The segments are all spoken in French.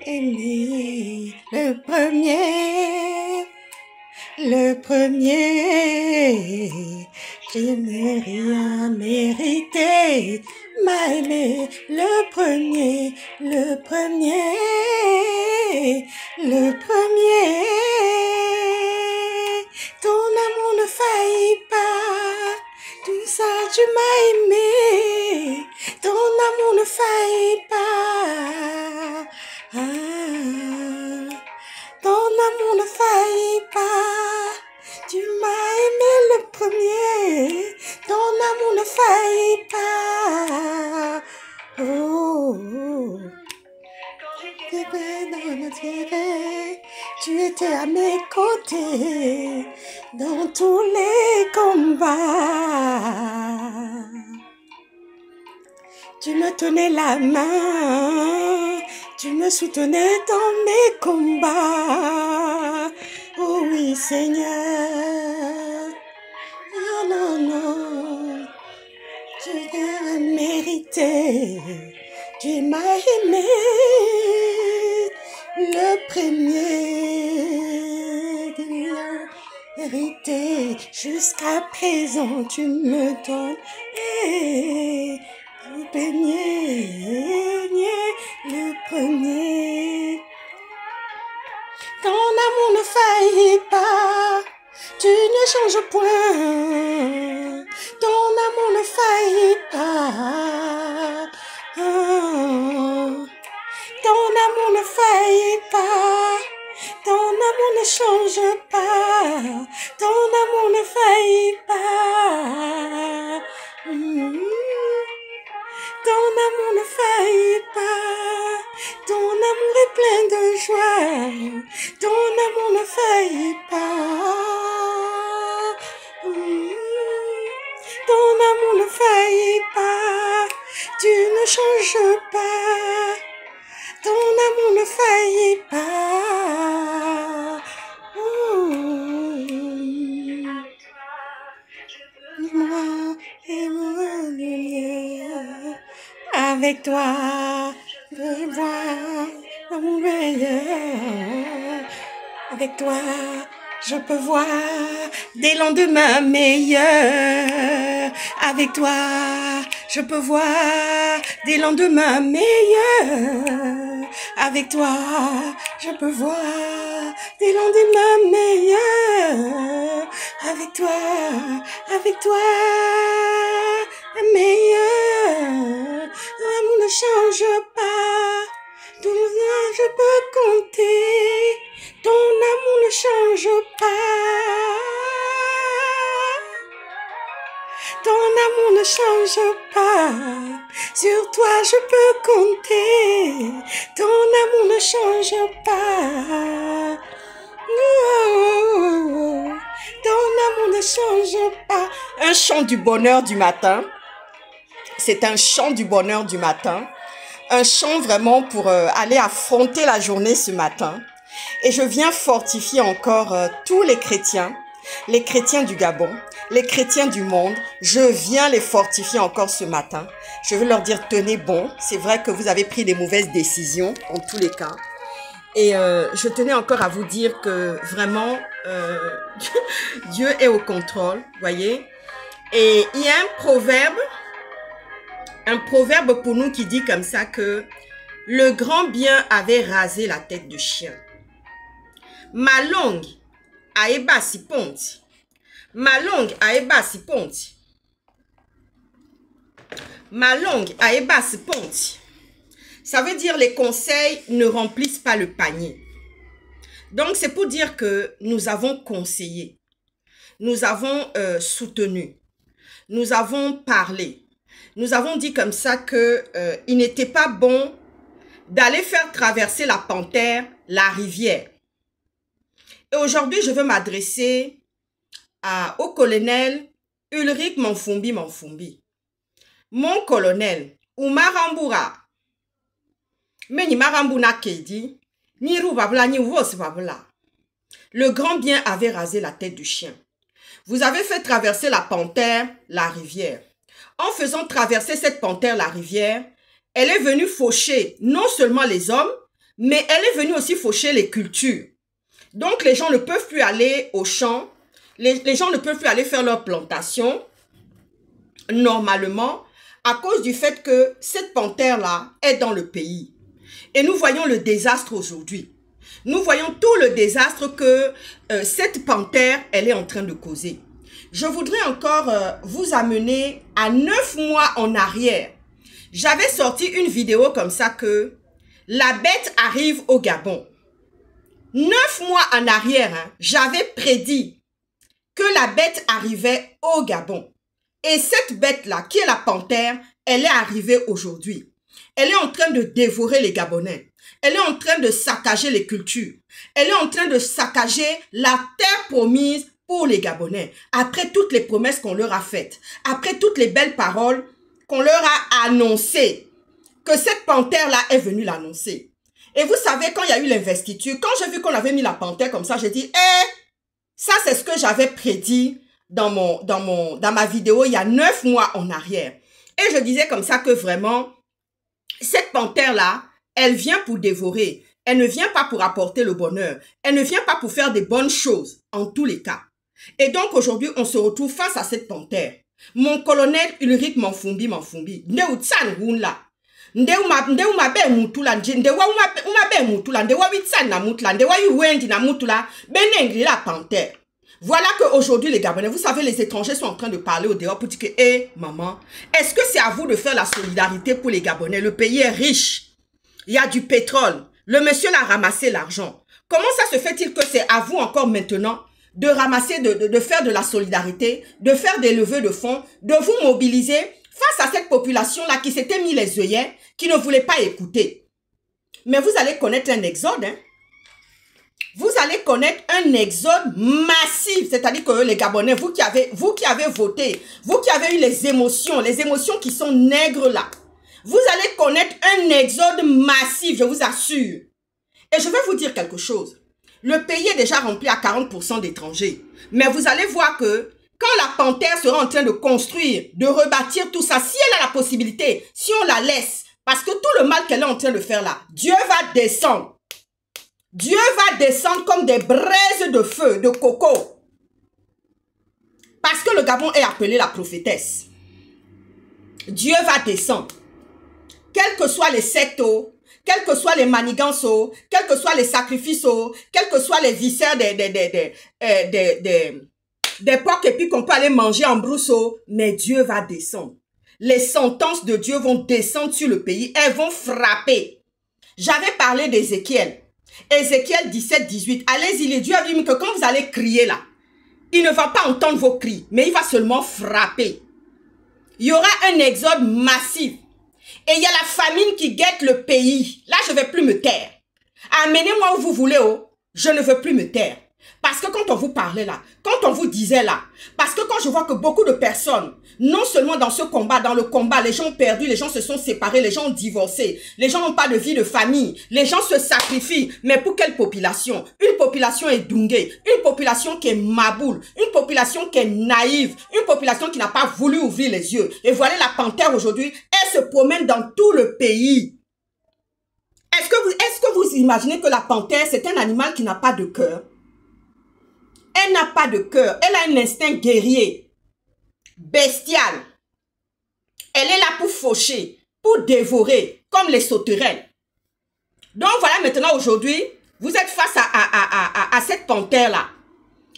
aimé le premier, je n'ai rien mérité, m'a aimé le premier, le premier. Ton amour ne faillit pas, tout ça tu m'as aimé, ton amour ne faillit pas. Ton amour ne faillit pas, tu m'as aimé le premier, ton amour ne faillit pas. Oh, oh. Tu étais à mes côtés dans tous les combats. Tu me tenais la main, tu me soutenais dans mes combats. Oh oui, Seigneur. Non, non, non. Tu l'as mérité. Tu m'as aimé. Le premier hérité. Jusqu'à présent, tu me donnes. Le premier. Ton amour ne faillit pas, tu ne changes point. Ton amour ne faillit pas. Ton amour ne faillit pas. Ton amour ne change pas. Ton amour ne faillit pas. Ton amour ne faillit pas, ton amour est plein de joie, ton amour ne faillit pas. Ton amour ne faillit pas, tu ne changes pas, ton amour ne faillit pas. Moi et moi, avec toi, je vois mon meilleur. Avec toi, je peux voir des lendemains meilleurs. Avec toi, je peux voir des lendemains meilleurs. Avec toi, je peux voir des lendemains meilleurs. Avec toi, meilleur. L'amour ne change pas, tout ça je peux compter, ton amour ne change pas, ton amour ne change pas, sur toi je peux compter, ton amour ne change pas, ton amour ne change pas. Un chant du bonheur du matin. C'est un chant du bonheur du matin, un chant vraiment pour aller affronter la journée ce matin. Et je viens fortifier encore tous les chrétiens du Gabon, les chrétiens du monde. Je viens les fortifier encore ce matin. Je veux leur dire, tenez bon, c'est vrai que vous avez pris des mauvaises décisions en tous les cas. Et je tenais encore à vous dire que vraiment, Dieu est au contrôle, voyez. Et il y a un proverbe pour nous qui dit comme ça que le grand bien avait rasé la tête du chien. Ma langue a eba si ponti. Ma langue a eba si ponti. Ma langue a eba si ponti. Ça veut dire les conseils ne remplissent pas le panier. Donc c'est pour dire que nous avons conseillé, nous avons soutenu, nous avons parlé. Nous avons dit comme ça que il n'était pas bon d'aller faire traverser la panthère, la rivière. Et aujourd'hui, je veux m'adresser au colonel Ulrich Manfumbi. Mon colonel, Oumarambura. Mais ni Marambuna Kedi, ni Roubabla, ni Wosbabla. Le grand bien avait rasé la tête du chien. Vous avez fait traverser la panthère, la rivière. En faisant traverser cette panthère la rivière, elle est venue faucher non seulement les hommes, mais elle est venue aussi faucher les cultures. Donc, les gens ne peuvent plus aller au champ, les gens ne peuvent plus aller faire leur plantation normalement à cause du fait que cette panthère-là est dans le pays. Et nous voyons le désastre aujourd'hui. Nous voyons tout le désastre que cette panthère, elle est en train de causer. Je voudrais encore vous amener à 9 mois en arrière. J'avais sorti une vidéo comme ça que la bête arrive au Gabon. 9 mois en arrière, hein, j'avais prédit que la bête arrivait au Gabon. Et cette bête-là, qui est la panthère, elle est arrivée aujourd'hui. Elle est en train de dévorer les Gabonais. Elle est en train de saccager les cultures. Elle est en train de saccager la terre promise pour les Gabonais. Après toutes les promesses qu'on leur a faites, après toutes les belles paroles qu'on leur a annoncées, que cette panthère-là est venue l'annoncer. Et vous savez, quand il y a eu l'investiture, quand j'ai vu qu'on avait mis la panthère comme ça, j'ai dit, ça c'est ce que j'avais prédit dans ma vidéo il y a 9 mois en arrière. Et je disais comme ça que vraiment, cette panthère-là, elle vient pour dévorer. Elle ne vient pas pour apporter le bonheur. Elle ne vient pas pour faire des bonnes choses, en tous les cas. Et donc aujourd'hui, on se retrouve face à cette panthère. Mon colonel Ulrich Manfumbi, nde utsan wunla. Nde uma be mutula, nde wa uma be mutula, nde wa witsan na mutula, nde wa yuwendi na mutula, benengri la panthère. Voilà qu'aujourd'hui, les Gabonais, vous savez, les étrangers sont en train de parler au dehors pour dire que, maman, est-ce que c'est à vous de faire la solidarité pour les Gabonais? Le pays est riche. Il y a du pétrole. Le monsieur l'a ramassé l'argent. Comment ça se fait-il que c'est à vous encore maintenant de ramasser, de faire de la solidarité, de faire des levées de fonds, de vous mobiliser face à cette population-là qui s'était mis les œillets, qui ne voulait pas écouter? Mais vous allez connaître un exode, hein? Vous allez connaître un exode massif, c'est-à-dire que les Gabonais, vous qui avez voté, vous qui avez eu les émotions qui sont nègres là, vous allez connaître un exode massif, je vous assure. Et je vais vous dire quelque chose. Le pays est déjà rempli à 40% d'étrangers. Mais vous allez voir que quand la panthère sera en train de construire, de rebâtir tout ça, si elle a la possibilité, si on la laisse, parce que tout le mal qu'elle est en train de faire là, Dieu va descendre. Dieu va descendre comme des braises de feu, de coco. Parce que le Gabon est appelé la prophétesse. Dieu va descendre. Quels que soient les sectes, quels que soient les manigances, quels que soient les sacrifices, quels que soient les viscères des porcs et puis qu'on peut aller manger en brousse, mais Dieu va descendre. Les sentences de Dieu vont descendre sur le pays. Elles vont frapper. J'avais parlé d'Ézéchiel. Ézéchiel 17, 18. Allez-y, les dieux a dit que quand vous allez crier là, il ne va pas entendre vos cris, mais il va seulement frapper. Il y aura un exode massif. Et il y a la famine qui guette le pays. Là, je ne vais plus me taire. Amenez-moi où vous voulez, je ne veux plus me taire. Parce que quand on vous parlait là, quand on vous disait là, parce que quand je vois que beaucoup de personnes, non seulement dans ce combat, dans le combat, les gens ont perdu, les gens se sont séparés, les gens ont divorcé, les gens n'ont pas de vie de famille, les gens se sacrifient. Mais pour quelle population? Une population est dunguée, une population qui est maboule, une population qui est naïve, une population qui n'a pas voulu ouvrir les yeux. Et voilà la panthère aujourd'hui, elle se promène dans tout le pays. Est-ce que vous imaginez que la panthère, c'est un animal qui n'a pas de cœur? Elle n'a pas de cœur. Elle a un instinct guerrier, bestial. Elle est là pour faucher, pour dévorer, comme les sauterelles. Donc voilà maintenant aujourd'hui, vous êtes face à cette panthère-là.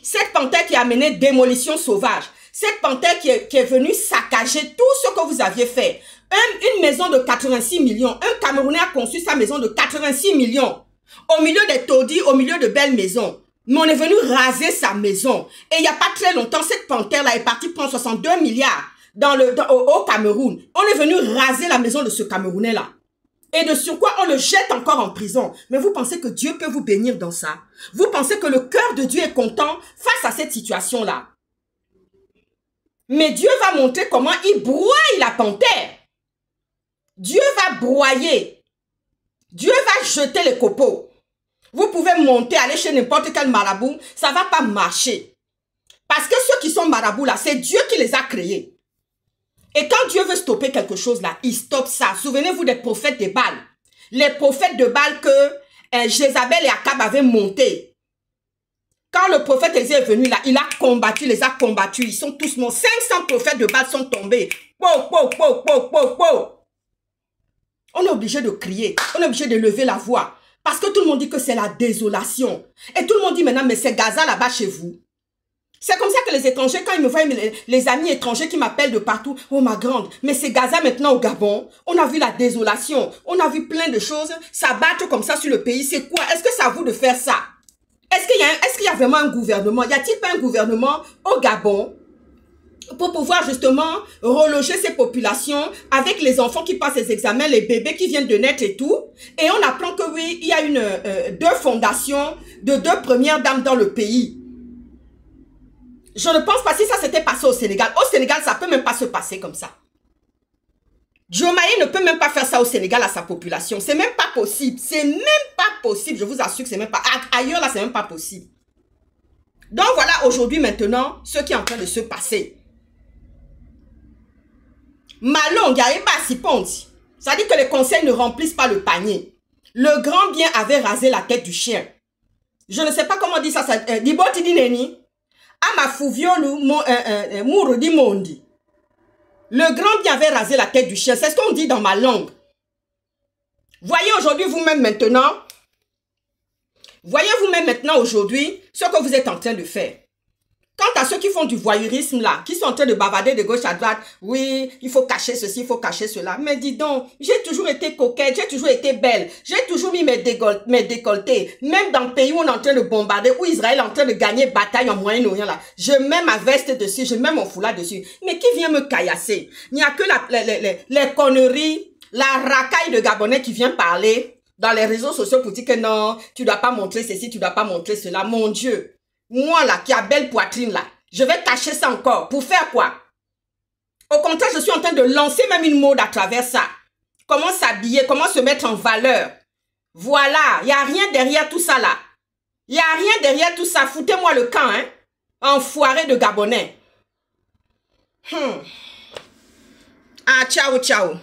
Cette panthère qui a mené démolition sauvage. Cette panthère qui est venue saccager tout ce que vous aviez fait. Une maison de 86 millions. Un Camerounais a conçu sa maison de 86 millions. Au milieu des taudis, au milieu de belles maisons. Mais on est venu raser sa maison. Et il n'y a pas très longtemps, cette panthère-là est partie prendre 62 milliards au Cameroun. On est venu raser la maison de ce Camerounais-là. Et de surcroît, on le jette encore en prison. Mais vous pensez que Dieu peut vous bénir dans ça? Vous pensez que le cœur de Dieu est content face à cette situation-là? Mais Dieu va montrer comment il broie la panthère. Dieu va broyer. Dieu va jeter les copeaux. Vous pouvez monter, aller chez n'importe quel marabout, ça ne va pas marcher. Parce que ceux qui sont marabouts là, c'est Dieu qui les a créés. Et quand Dieu veut stopper quelque chose là, il stoppe ça. Souvenez-vous des prophètes de Baal. Les prophètes de Baal que Jézabel et Akab avaient monté. Quand le prophète Élisée est venu là, il a combattu, les a combattus. Ils sont tous morts. 500 prophètes de Baal sont tombés. On est obligé de crier. On est obligé de lever la voix. Parce que tout le monde dit que c'est la désolation. Et tout le monde dit maintenant, mais c'est Gaza là-bas chez vous. C'est comme ça que les étrangers, quand ils me voient, les amis étrangers qui m'appellent de partout, oh ma grande, mais c'est Gaza maintenant au Gabon. On a vu la désolation. On a vu plein de choses s'abattre comme ça sur le pays. C'est quoi? Est-ce que c'est à vous de faire ça? Est-ce qu'il y a vraiment un gouvernement? Y a-t-il pas un gouvernement au Gabon pour pouvoir justement reloger ces populations avec les enfants qui passent les examens, les bébés qui viennent de naître et tout? Et on apprend que oui, il y a deux fondations de 2 premières dames dans le pays. Je ne pense pas si ça s'était passé au Sénégal. Au Sénégal, ça ne peut même pas se passer comme ça. Diomaye ne peut même pas faire ça au Sénégal à sa population. C'est même pas possible. C'est même pas possible. Je vous assure que c'est même pas... Ailleurs, là, c'est même pas possible. Donc, voilà, aujourd'hui, maintenant, ce qui est en train de se passer. Malong, Yaïba Siponti. Ça dit que les conseils ne remplissent pas le panier. Le grand bien avait rasé la tête du chien. Je ne sais pas comment on dit ça. Dibo Tidineni. Ama Fouviolu Mourodi Mondi. Le grand bien avait rasé la tête du chien. C'est ce qu'on dit dans ma langue. Voyez aujourd'hui vous-même maintenant. Voyez vous-même maintenant aujourd'hui ce que vous êtes en train de faire. Quant à ceux qui font du voyeurisme là, qui sont en train de bavarder de gauche à droite, oui, il faut cacher ceci, il faut cacher cela. Mais dis donc, j'ai toujours été coquette, j'ai toujours été belle, j'ai toujours mis mes décolletés. Même dans le pays où on est en train de bombarder, où Israël est en train de gagner bataille en Moyen-Orient là, je mets ma veste dessus, je mets mon foulard dessus. Mais qui vient me caillasser? Il n'y a que les conneries, la racaille de Gabonais qui vient parler dans les réseaux sociaux pour dire que non, tu dois pas montrer ceci, tu dois pas montrer cela. Mon Dieu. Moi là, qui a belle poitrine là, je vais cacher ça encore. Pour faire quoi? Au contraire, je suis en train de lancer même une mode à travers ça. Comment s'habiller, comment se mettre en valeur. Voilà, il n'y a rien derrière tout ça là. Il n'y a rien derrière tout ça. Foutez-moi le camp, hein. Enfoiré de Gabonais. Ah, ciao, ciao.